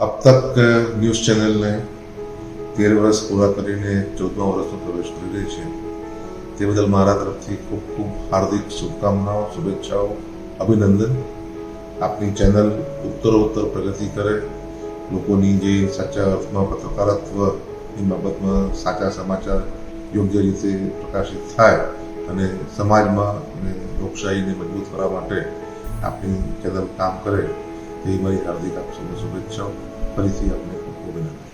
अब तक news channel ने 13 વર્ષ પૂરા કરીને 14મા વર્ષમાં પ્રવેશ કરી રહી છે તે બદલ મારા તરફથી ખૂબ ખૂબ હાર્દિક શુભકામનાઓ, શુભેચ્છાઓ, અભિનંદન. આપની ચેનલ ઉત્તરોત્તર પ્રગતિ કરે, લોકોની જે સાચા અર્થમાં પત્રકારત્વની બાબતમાં સાચા સમાચાર યોગ્ય રીતે પ્રકાશિત થાય અને સમાજમાં અને લોકશાહીને મજબૂત કરવા માટે આપની ચેનલ કામ કરે, એ મારી હાર્દિક આપ સૌને શુભેચ્છાઓ. ફરીથી આપને ખૂબ ખૂબ અભિનંદન.